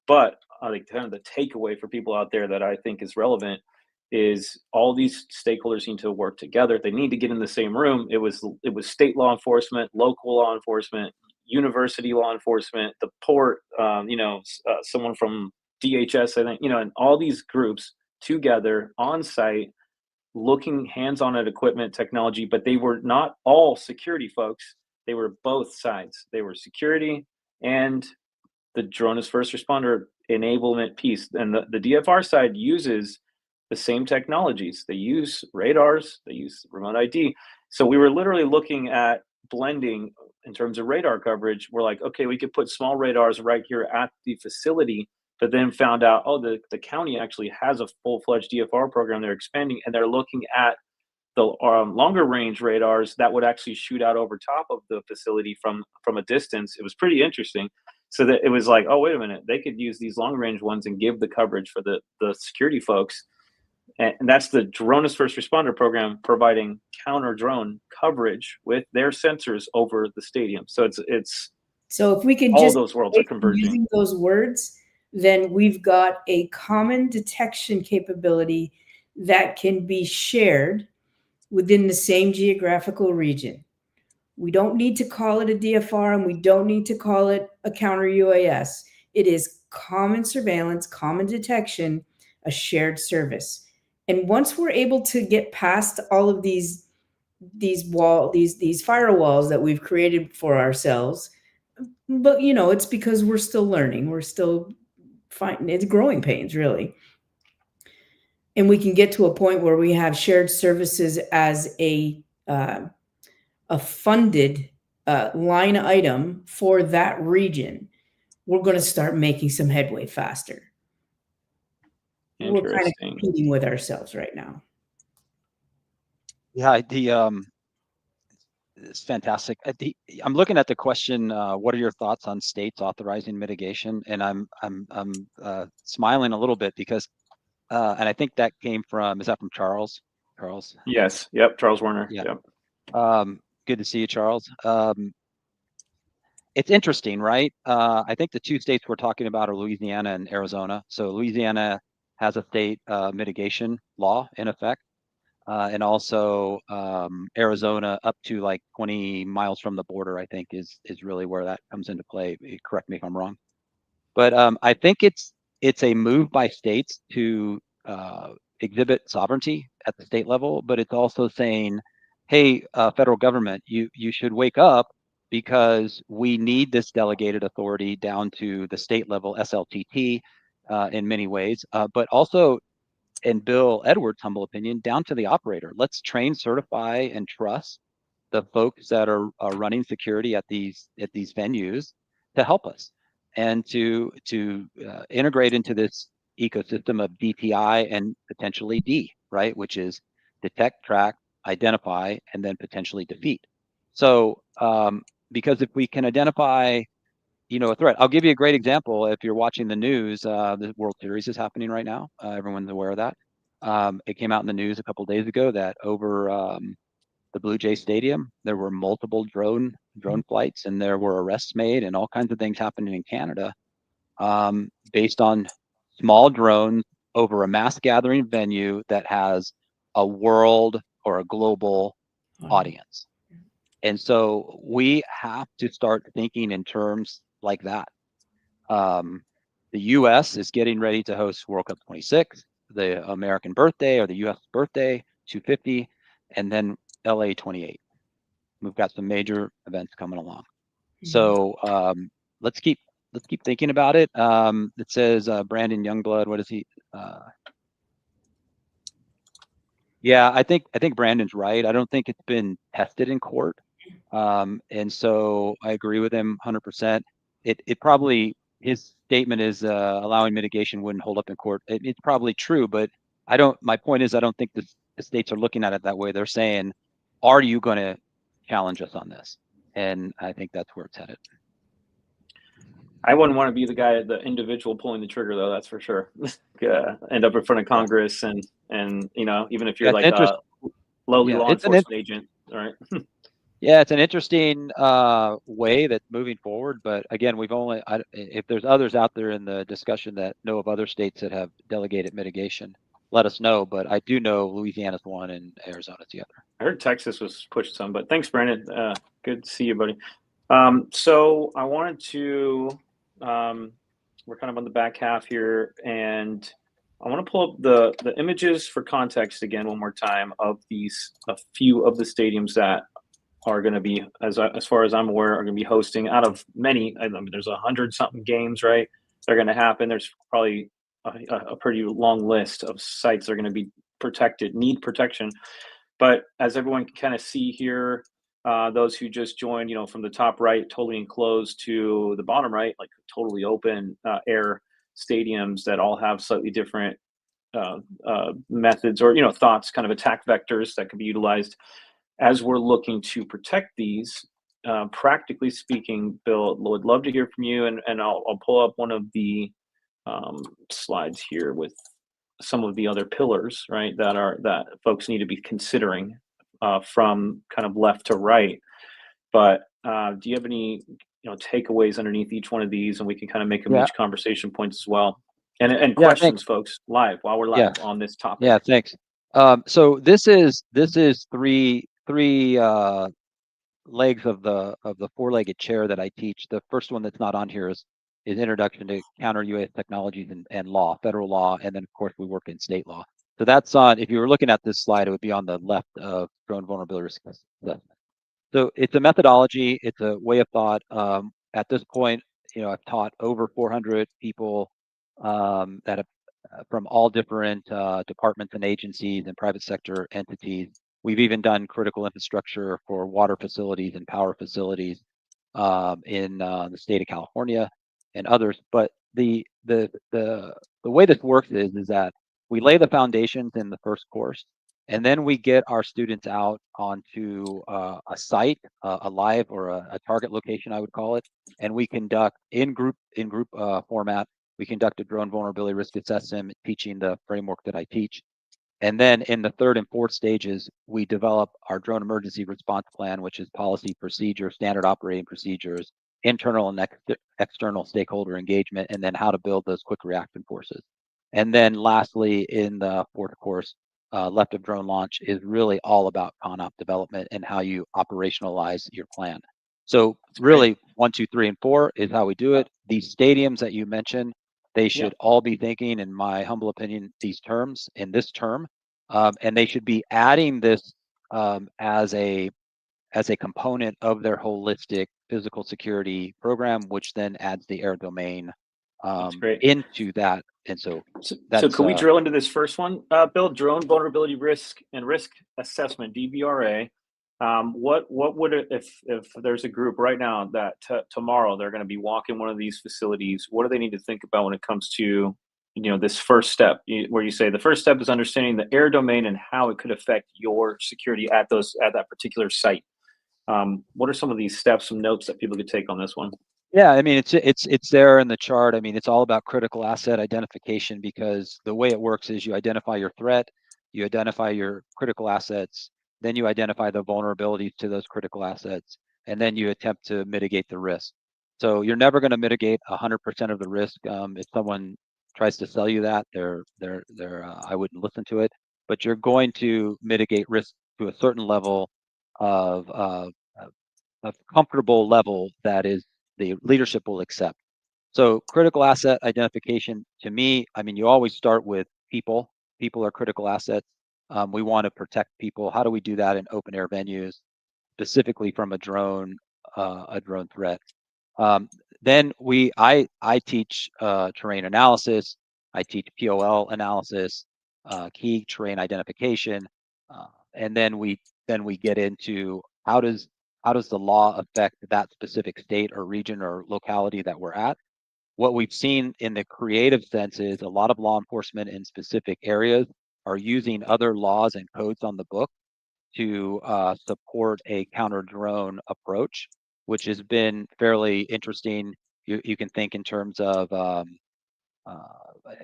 But I think kind of the takeaway for people out there that I think is relevant is all these stakeholders need to work together. They need to get in the same room. It was state law enforcement, local law enforcement, university law enforcement, the port, someone from DHS, I think, and all these groups together on site, looking hands-on at equipment technology. But they were not all security folks. They were both sides. They were security and the drone as first responder enablement piece. And the DFR side uses the same technologies. They use radars, they use remote ID. So we were literally looking at blending in terms of radar coverage. We're like, okay, we could put small radars right here at the facility, but then found out, the county actually has a full-fledged DFR program they're expanding, and they're looking at the longer range radars that would actually shoot out over top of the facility from a distance. It was pretty interesting. So that it was like, oh, wait a minute, they could use these long range ones and give the coverage for the security folks. And that's the drone as first responder program, providing counter drone coverage with their sensors over the stadium. So it's so if we could all just those worlds are converging. Using those words, then we've got a common detection capability that can be shared within the same geographical region. We don't need to call it a DFR, and we don't need to call it a counter UAS. It is common surveillance, common detection, a shared service. And once we're able to get past all of these firewalls that we've created for ourselves, but it's because we're still learning, we're still finding, it's growing pains, really. And we can get to a point where we have shared services as a funded line item for that region. We're going to start making some headway faster. We're kind of competing with ourselves right now. Yeah, it's fantastic. I'm looking at the question. What are your thoughts on states authorizing mitigation? And I'm smiling a little bit because, and I think that came from. Is that from Charles? Charles? Yes. Yep. Charles Werner. Yeah. Yep. Good to see you, Charles. It's interesting, right? I think the two states we're talking about are Louisiana and Arizona. So Louisiana has a state mitigation law in effect. And also Arizona up to like 20 miles from the border, I think is really where that comes into play. Correct me if I'm wrong. But I think it's a move by states to exhibit sovereignty at the state level, but it's also saying hey, federal government, you should wake up, because we need this delegated authority down to the state level, SLTT, in many ways, but also, in Bill Edwards' humble opinion, down to the operator. Let's train, certify, and trust the folks that are running security at these venues to help us, and to integrate into this ecosystem of DTI and potentially D, right, which is detect, track, identify, and then potentially defeat. So because if we can identify, a threat. I'll give you a great example. If you're watching the news, the World Series is happening right now. Everyone's aware of that. It came out in the news a couple of days ago that over the Blue Jay Stadium, there were multiple drone flights, and there were arrests made, and all kinds of things happening in Canada, based on small drones over a mass gathering venue that has a world or a global audience. And so we have to start thinking in terms like that. The U.S. is getting ready to host World Cup 26, the American birthday, or the U.S. birthday, 250, and then LA 28. We've got some major events coming along. So let's keep thinking about it. It says Brandon Youngblood. What is he? Yeah, I think Brandon's right. I don't think it's been tested in court. And so I agree with him 100%. It probably, his statement is allowing mitigation wouldn't hold up in court. It's probably true, but my point is, I don't think the states are looking at it that way. They're saying, are you going to challenge us on this? And I think that's where it's headed. I wouldn't want to be the individual pulling the trigger, though. That's for sure. End up in front of Congress, and even if you're like a lowly law enforcement agent, all right. Yeah, it's an interesting way that's moving forward. But again, if there's others out there in the discussion that know of other states that have delegated mitigation, let us know. But I do know Louisiana's one and Arizona's the other. I heard Texas was pushed some, but thanks, Brandon. Good to see you, buddy. So I wanted to, we're kind of on the back half here, and I want to pull up the images for context again one more time of a few of the stadiums that are going to be, as far as I'm aware, are going to be hosting out of many. I mean, there's 100-something games, right? They're going to happen. There's probably a pretty long list of sites that are going to be need protection. But as everyone can kind of see here, those who just joined, from the top right, totally enclosed, to the bottom right, like totally open air stadiums that all have slightly different methods or, thoughts, kind of attack vectors that can be utilized. As we're looking to protect these, practically speaking, Bill, would love to hear from you, and I'll pull up one of the slides here with some of the other pillars, right, that folks need to be considering from kind of left to right. But do you have any takeaways underneath each one of these, and we can kind of make them each conversation points as well, and questions, folks, live while we're live on this topic. Yeah, thanks. So this is three legs of the four-legged chair that I teach. The first one that's not on here is Introduction to Counter UAS Technologies and Law, federal law, and then of course we work in state law. So that's on. If you were looking at this slide, it would be on the left of drone vulnerability risk assessment. So it's a methodology. It's a way of thought. At this point, I've taught over 400 people that have from all different departments and agencies and private sector entities. We've even done critical infrastructure for water facilities and power facilities in the state of California and others. But the way this works is that we lay the foundations in the first course, and then we get our students out onto a site, a live or a target location, I would call it, and we conduct in group format. We conduct a drone vulnerability risk assessment, teaching the framework that I teach. And then in the third and fourth stages, we develop our drone emergency response plan, which is policy, procedure, standard operating procedures, internal and external stakeholder engagement, and then how to build those quick reaction forces. And then lastly, in the fourth course, left of drone launch is really all about CONOP development and how you operationalize your plan. So really 1, 2, 3, and 4 is how we do it. These stadiums that you mentioned, they should all be thinking, in my humble opinion, these terms in this term, and they should be adding this as a component of their holistic physical security program, which then adds the air domain into that. And so so can we drill into this first one, Bill? Drone vulnerability risk and risk assessment, DVRA. What would it, if there's a group right now that tomorrow they're going to be walking one of these facilities, what do they need to think about when it comes to this first step, where you say the first step is understanding the air domain and how it could affect your security at that particular site? What are some of these steps, some notes that people could take on this one? Yeah, I mean, it's there in the chart. I mean, it's all about critical asset identification, because the way it works is you identify your threat, you identify your critical assets, then you identify the vulnerabilities to those critical assets, and then you attempt to mitigate the risk. So you're never going to mitigate 100% of the risk. If someone tries to sell you that, I wouldn't listen to it. But you're going to mitigate risk to a certain level of a comfortable level that is the leadership will accept. So critical asset identification, to me, I mean, you always start with people. People are critical assets. We want to protect people. How do we do that in open air venues, specifically from a drone threat? Then I teach terrain analysis. I teach POL analysis, key terrain identification, and then we get into how does the law affect that specific state or region or locality that we're at. What we've seen in the creative sense is a lot of law enforcement in specific areas are using other laws and codes on the book to support a counter drone approach, which has been fairly interesting. You can think in terms of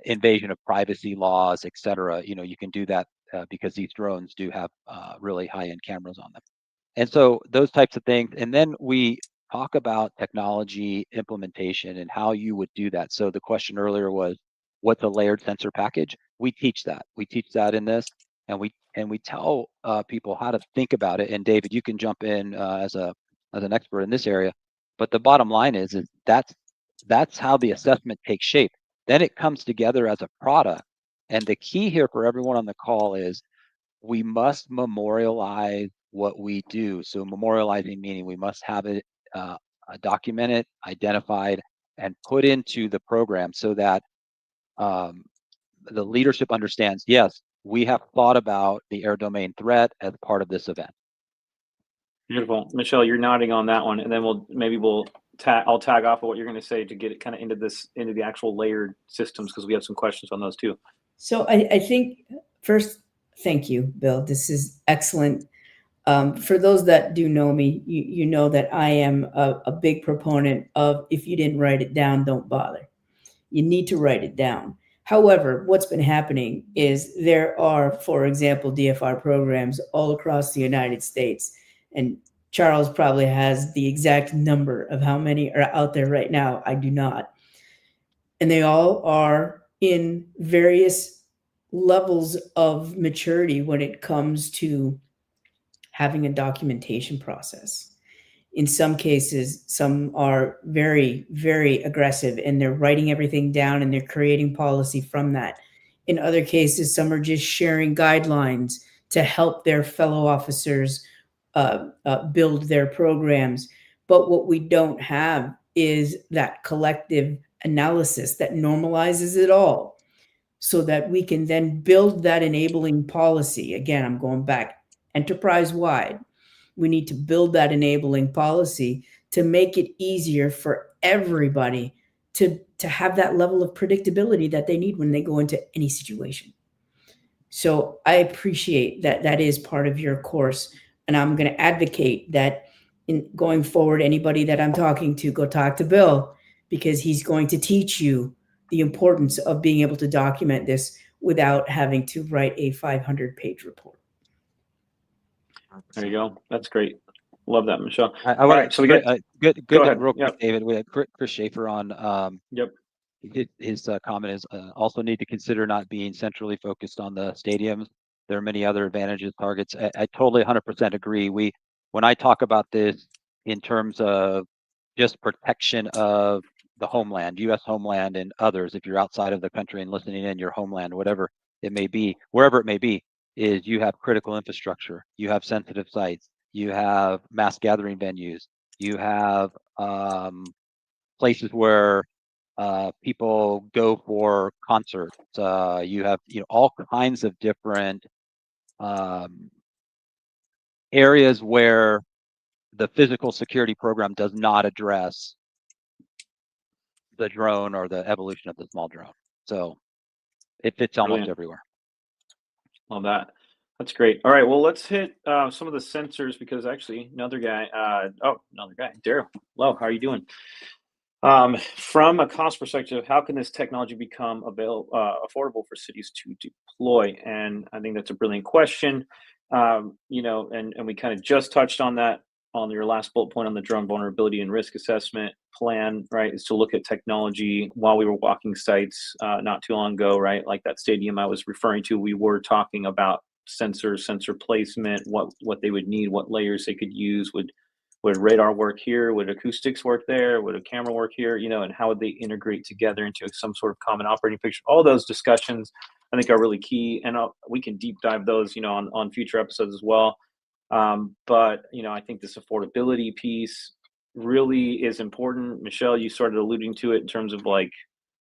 invasion of privacy laws, et cetera. You can do that because these drones do have really high-end cameras on them. And so those types of things. And then we talk about technology implementation and how you would do that. So the question earlier was, what's a layered sensor package? We teach that. We teach that in this, and we tell people how to think about it. And David, you can jump in as an expert in this area. But the bottom line is that's how the assessment takes shape. Then it comes together as a product. And the key here for everyone on the call is we must memorialize what we do. So memorializing meaning we must have it documented, identified, and put into the program so that the leadership understands, yes, we have thought about the air domain threat as part of this event. Beautiful. Michelle, you're nodding on that one, and then I'll tag off of what you're going to say to get it kind of into the actual layered systems, because we have some questions on those too. So I think first, thank you, Bill. This is excellent. For those that do know me, you know that I am a big proponent of, if you didn't write it down, don't bother. You need to write it down. However, what's been happening is there are, for example, DFR programs all across the United States. And Charles probably has the exact number of how many are out there right now. I do not. And they all are in various levels of maturity when it comes to having a documentation process. In some cases, some are very, very aggressive and they're writing everything down and they're creating policy from that. In other cases, some are just sharing guidelines to help their fellow officers build their programs. But what we don't have is that collective analysis that normalizes it all so that we can then build that enabling policy. Again, I'm going back enterprise-wide. We need to build that enabling policy to make it easier for everybody to have that level of predictability that they need when they go into any situation. So I appreciate that is part of your course. And I'm going to advocate that in going forward, anybody that I'm talking to, go talk to Bill, because he's going to teach you the importance of being able to document this without having to write a 500-page report. There you go. That's great. Love that, Michelle. All right, so we got good. Go ahead. Real quick, David. We had Chris Schaefer on. Yep. His comment is also need to consider not being centrally focused on the stadiums. There are many other advantages, targets. I totally 100% agree. When I talk about this in terms of just protection of the homeland, U.S. homeland, and others, if you're outside of the country and listening in your homeland, whatever it may be, wherever it may be, is you have critical infrastructure, you have sensitive sites, you have mass gathering venues, you have places where people go for concerts. You have all kinds of different areas where the physical security program does not address the drone or the evolution of the small drone. So it fits almost Brilliant. everywhere. Love that. That's great. All right. Well, let's hit some of the sensors because actually another guy, Daryl. Hello. How are you doing? From a cost perspective, how can this technology become affordable for cities to deploy? And I think that's a brilliant question. And we kind of just touched on that on your last bullet point on the drone vulnerability and risk assessment plan, right? Is to look at technology while we were walking sites not too long ago, right? Like that stadium I was referring to, we were talking about sensor placement, what they would need, what layers they could use, would radar work here? Would acoustics work there? Would a camera work here? And how would they integrate together into some sort of common operating picture? All those discussions, I think, are really key, and we can deep dive those, on future episodes as well. But I think this affordability piece really is important. Michelle, you started alluding to it in terms of like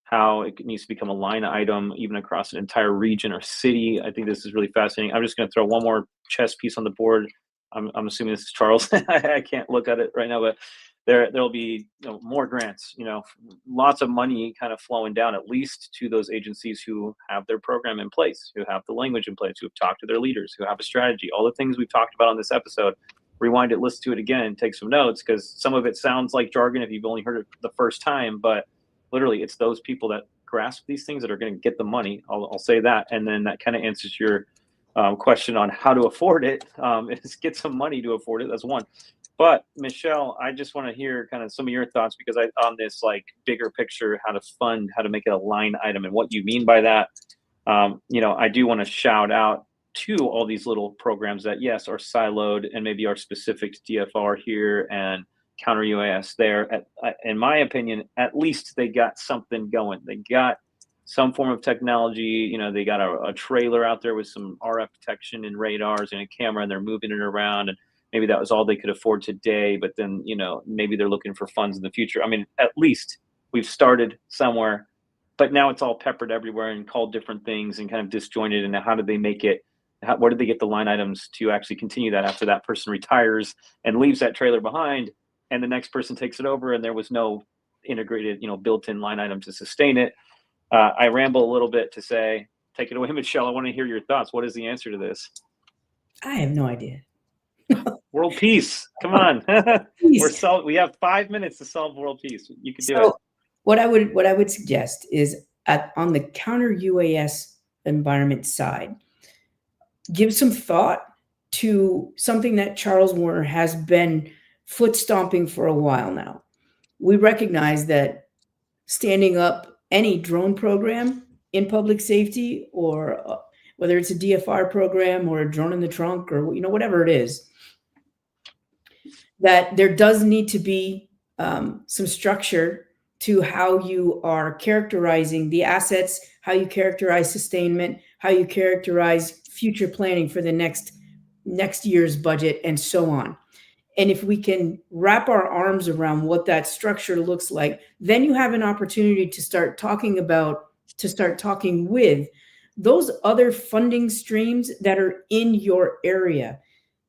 how it needs to become a line item even across an entire region or city. I think this is really fascinating. I'm just going to throw one more chess piece on the board. I'm assuming this is Charles. I can't look at it right now, but there'll be more grants, lots of money kind of flowing down, at least to those agencies who have their program in place, who have the language in place, who have talked to their leaders, who have a strategy, all the things we've talked about on this episode. Rewind it, listen to it again, take some notes, because some of it sounds like jargon if you've only heard it the first time, but literally it's those people that grasp these things that are going to get the money. I'll say that. And then that kind of answers your question on how to afford it, is get some money to afford it. That's one. But Michelle, I just want to hear kind of some of your thoughts, because on this like bigger picture, how to make it a line item and what you mean by that. I do want to shout out to all these little programs that, yes, are siloed and maybe are specific to DFR here and counter UAS there. In my opinion, at least they got something going. They got some form of technology. They got a trailer out there with some RF detection and radars and a camera, and they're moving it around. And maybe that was all they could afford today, but then, maybe they're looking for funds in the future. I mean, at least we've started somewhere, but now it's all peppered everywhere and called different things and kind of disjointed. And how did they make it? Where did they get the line items to actually continue that after that person retires and leaves that trailer behind, and the next person takes it over, and there was no integrated, built-in line item to sustain it? I ramble a little bit to say, take it away, Michelle. I want to hear your thoughts. What is the answer to this? I have no idea. World peace. Come on. We have 5 minutes to solve world peace. You can do it. What I would suggest is on the counter UAS environment side, give some thought to something that Charles Warner has been foot stomping for a while now. We recognize that standing up any drone program in public safety, or whether it's a DFR program or a drone in the trunk, or whatever it is, that there does need to be some structure to how you are characterizing the assets, how you characterize sustainment, how you characterize future planning for the next year's budget, and so on. And if we can wrap our arms around what that structure looks like, then you have an opportunity to start talking with those other funding streams that are in your area.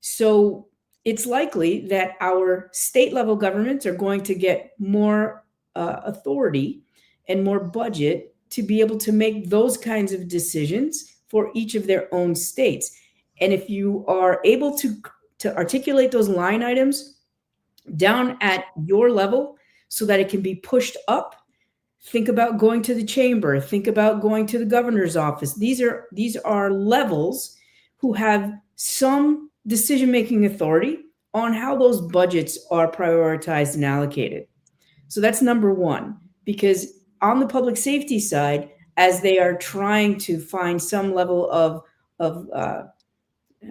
So it's likely that our state level governments are going to get more authority and more budget to be able to make those kinds of decisions for each of their own states. And if you are able to articulate those line items down at your level so that it can be pushed up, think about going to the chamber, think about going to the governor's office. These are levels who have some decision-making authority on how those budgets are prioritized and allocated. So that's number one, because on the public safety side, as they are trying to find some level of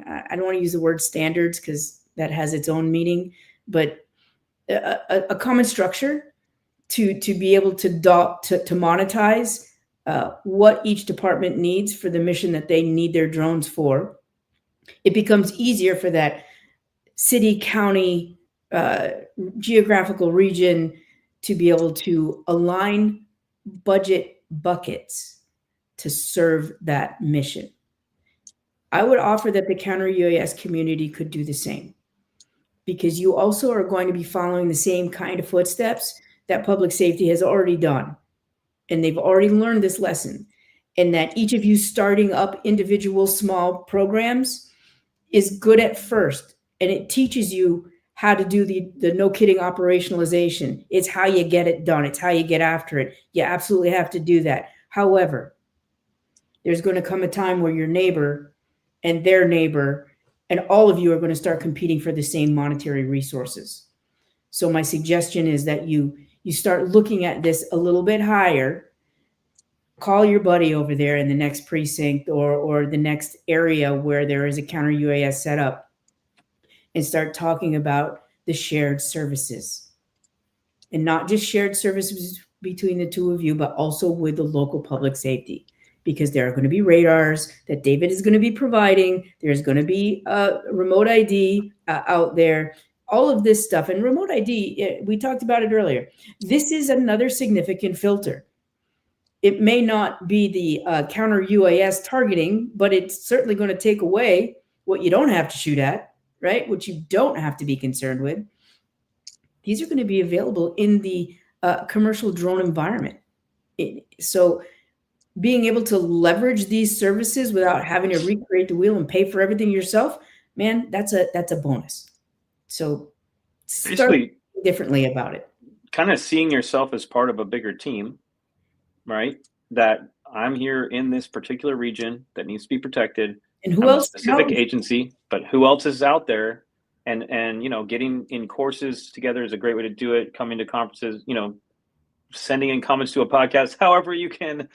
I don't want to use the word standards because that has its own meaning, but a common structure to be able to monetize what each department needs for the mission that they need their drones for. it becomes easier for that city, county, geographical region to be able to align budget buckets to serve that mission. I would offer that the counter UAS community could do the same, because you also are going to be following the same kind of footsteps that public safety has already done. And they've already learned this lesson. And that each of you starting up individual small programs is good at first. And it teaches you how to do the no kidding operationalization. It's how you get it done. It's how you get after it. You absolutely have to do that. However, there's going to come a time where your neighbor and their neighbor and all of you are going to start competing for the same monetary resources. So my suggestion is that you start looking at this a little bit higher. Call your buddy over there in the next precinct or the next area where there is a counter UAS set up, and start talking about the shared services. And not just shared services between the two of you, but also with the local public safety. Because there are going to be radars that David is going to be providing. There's going to be a remote ID out there. All of this stuff. And remote ID, we talked about it earlier. This is another significant filter. It may not be the counter UAS targeting, but it's certainly going to take away what you don't have to shoot at, right? What you don't have to be concerned with. These are going to be available in the commercial drone environment. So being able to leverage these services without having to recreate the wheel and pay for everything yourself, man, that's a bonus. So start differently about it. Kind of seeing yourself as part of a bigger team, right? That I'm here in this particular region that needs to be protected. And who else? A specific agency, but who else is out there? And getting in courses together is a great way to do it. Coming to conferences, sending in comments to a podcast, however you can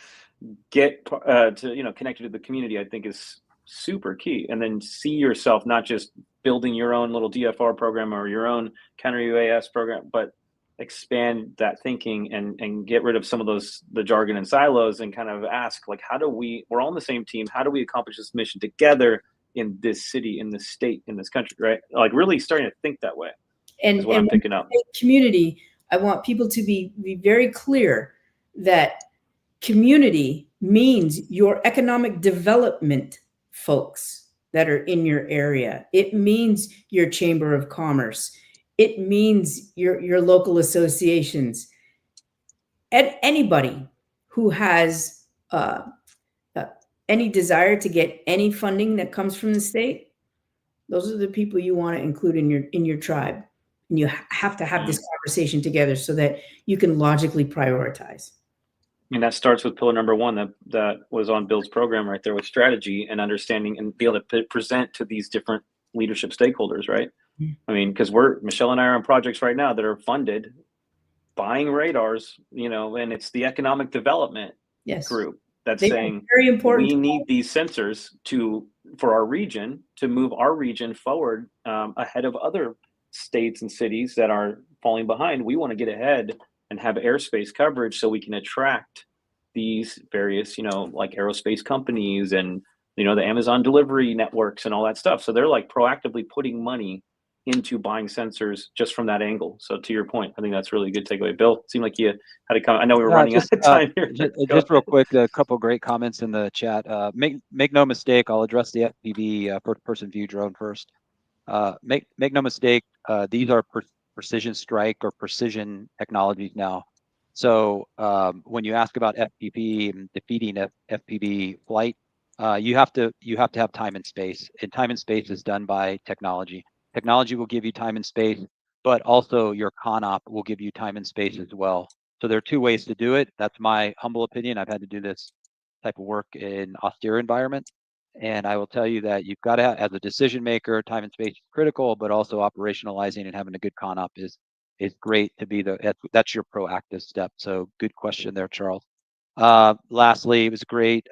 get to connected to the community, I think is super key. And then see yourself not just building your own little DFR program or your own counter UAS program, but expand that thinking and get rid of some of the jargon and silos, and kind of ask, like, we're all on the same team, how do we accomplish this mission together in this city, in this state, in this country, right? Like really starting to think that way is what I'm picking up. Community, I want people to be very clear that community means your economic development folks that are in your area. It means your chamber of commerce. It means your local associations. And anybody who has any desire to get any funding that comes from the state, those are the people you want to include in your tribe. And you have to have this conversation together so that you can logically prioritize. And that starts with pillar number one that was on Bill's program right there, with strategy and understanding, and be able to present to these different leadership stakeholders, right? Mm-hmm. I mean, because Michelle and I are on projects right now that are funded buying radars, and it's the economic development group that's saying very important. We need these sensors for our region to move our region forward ahead of other states and cities that are falling behind. We want to get ahead and have airspace coverage so we can attract these various, like aerospace companies and, the Amazon delivery networks and all that stuff. So they're like proactively putting money into buying sensors just from that angle. So to your point, I think that's really a good takeaway. Bill, it seemed like you had a comment. I know we were running out of time here. Just real quick, a couple of great comments in the chat. Make no mistake, I'll address the FPV first-person view drone first. Make no mistake, these are precision strike or precision technologies now. So when you ask about FPV and defeating FPV flight, you have to have time and space, and time and space is done by technology. Technology will give you time and space, but also your ConOp will give you time and space as well. So there are two ways to do it. That's my humble opinion. I've had to do this type of work in austere environments. And I will tell you that you've got to, as a decision maker, time and space is critical, but also operationalizing and having a good ConOp is great to be that's your proactive step. So good question there, Charles. Lastly, it was great.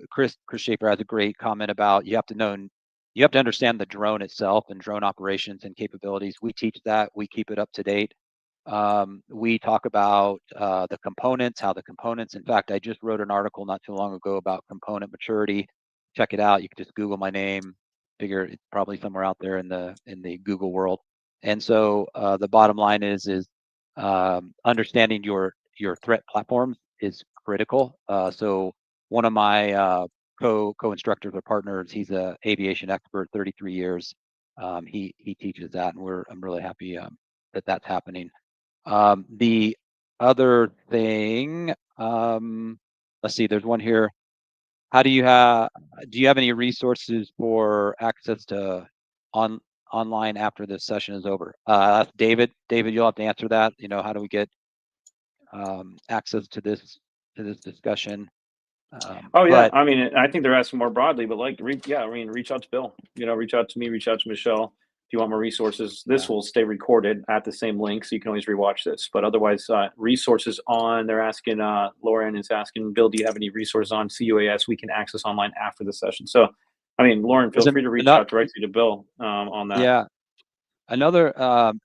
Chris Schaefer has a great comment about you have to understand the drone itself and drone operations and capabilities. We teach that. We keep it up to date. We talk about the components, in fact, I just wrote an article not too long ago about component maturity. Check it out. You can just Google my name, figure it's probably somewhere out there in the Google world. And so the bottom line is understanding your threat platforms is critical. So one of my co-instructors or partners, he's a aviation expert, 33 years. He teaches that, and I'm really happy that that's happening. The other thing, let's see, there's one here. Do you have any resources for access to online after this session is over? David, you'll have to answer that. How do we get access to this discussion? Oh yeah, I mean, I think they're asking more broadly, but reach out to Bill. Reach out to me, reach out to Michelle. If you want more resources, this will stay recorded at the same link, so you can always rewatch this. But otherwise, resources on. They're asking. Lauren is asking, Bill, do you have any resources on CUAS we can access online after the session? So, I mean, Lauren, feel free to reach out directly to Bill on that. Yeah. Another,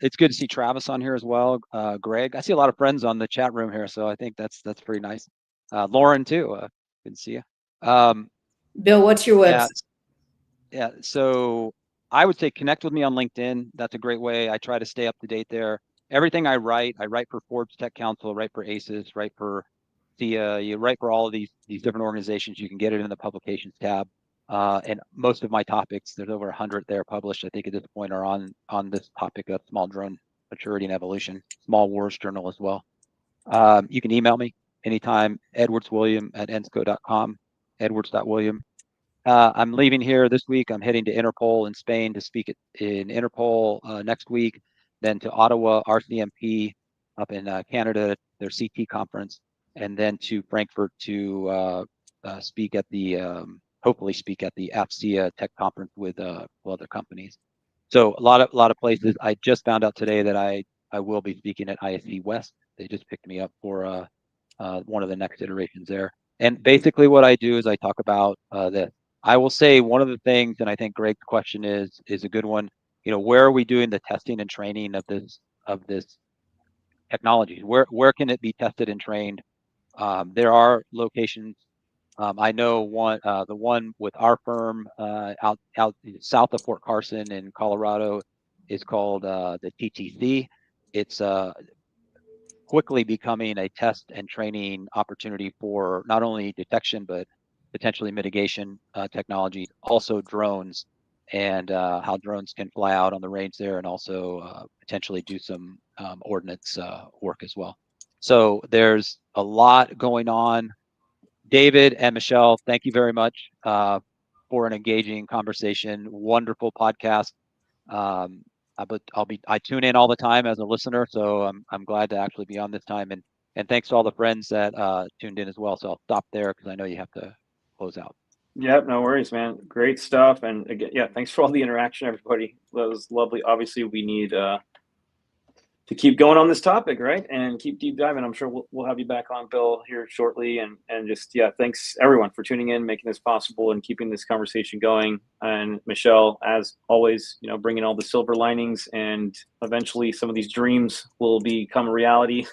it's good to see Travis on here as well. Greg, I see a lot of friends on the chat room here, so I think that's pretty nice. Lauren too, good to see you. Bill, what's your website? Yeah, so I would say connect with me on LinkedIn. That's a great way. I try to stay up to date there. Everything I write for Forbes Tech Council, write for ACES, write for SIA, you write for all of these different organizations. You can get it in the publications tab. And most of my topics, there's over 100 there published, I think at this point, are on this topic of small drone maturity and evolution, Small Wars Journal as well. You can email me anytime, edwardswilliam@ensco.com, edwards.william. I'm leaving here this week. I'm heading to Interpol in Spain to speak in Interpol next week, then to Ottawa RCMP up in Canada, their CT conference, and then to Frankfurt to speak at the hopefully speak at the AFCEA Tech Conference with other companies. So a lot of places. I just found out today that I will be speaking at ISC West. They just picked me up for one of the next iterations there. And basically what I do is I talk about this. I will say one of the things, and I think Greg's question is a good one. Where are we doing the testing and training of this technology? Where can it be tested and trained? There are locations. I know the one with our firm out south of Fort Carson in Colorado is called the TTC. It's quickly becoming a test and training opportunity for not only detection but potentially mitigation technology, also drones, and how drones can fly out on the range there, and also potentially do some ordnance work as well. So there's a lot going on. David and Michelle, thank you very much for an engaging conversation. Wonderful podcast. I tune in all the time as a listener, so I'm glad to actually be on this time, and thanks to all the friends that tuned in as well. So I'll stop there because I know you have to close out. Yep, no worries, man. Great stuff. And again, yeah, thanks for all the interaction, everybody. That was lovely. Obviously, we need to keep going on this topic, right? And keep deep diving. I'm sure we'll have you back on, Bill, here shortly. And just, yeah, thanks everyone for tuning in, making this possible and keeping this conversation going. And Michelle, as always, bringing all the silver linings, and eventually some of these dreams will become a reality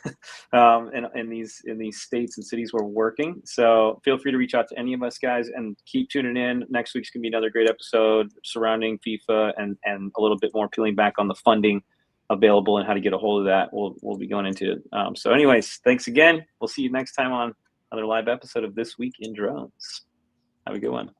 in these states and cities where we're working. So feel free to reach out to any of us guys and keep tuning in. Next week's gonna be another great episode surrounding FIFA and a little bit more peeling back on the funding available and how to get a hold of that. We'll be going into it. So anyways, thanks again. We'll see you next time on another live episode of This Week in Drones. Have a good one.